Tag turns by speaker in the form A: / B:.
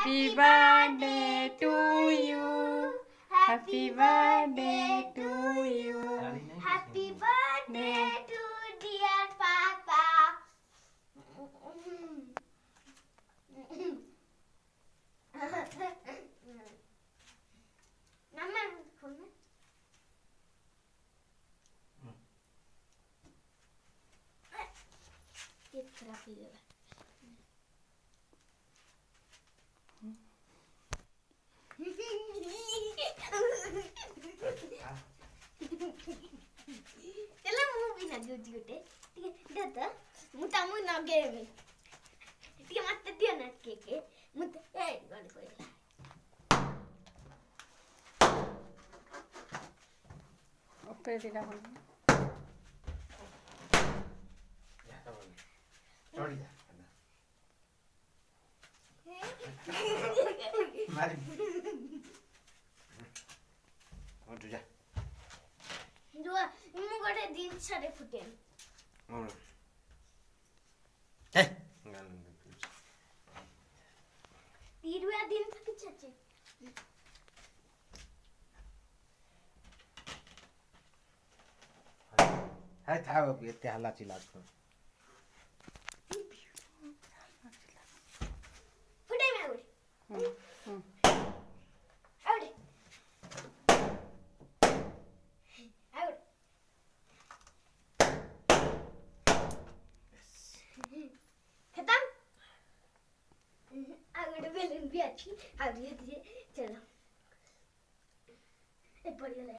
A: Happy birthday to you. Happy birthday to you.
B: Happy birthday to dear Papa. Mama, come. Get rápido. चला movie ना good गुटे ठीक है देता मुता मु ना गेम ठीक है मत दियो ना के मुत ए गण कोई
A: ऊपर दिला बोल
C: Ya está bueno. Ahorita. Vale. Vamos ya.
B: जो मु गटे दिन छरे फुटेन
C: Vamos. Eh.
B: तीरवा दिन तक छचे
C: Hai tahu biar halat silat.
B: फुटे में उड़ आउट आउट खत्म आउट बेलन भी अच्छी आउट ये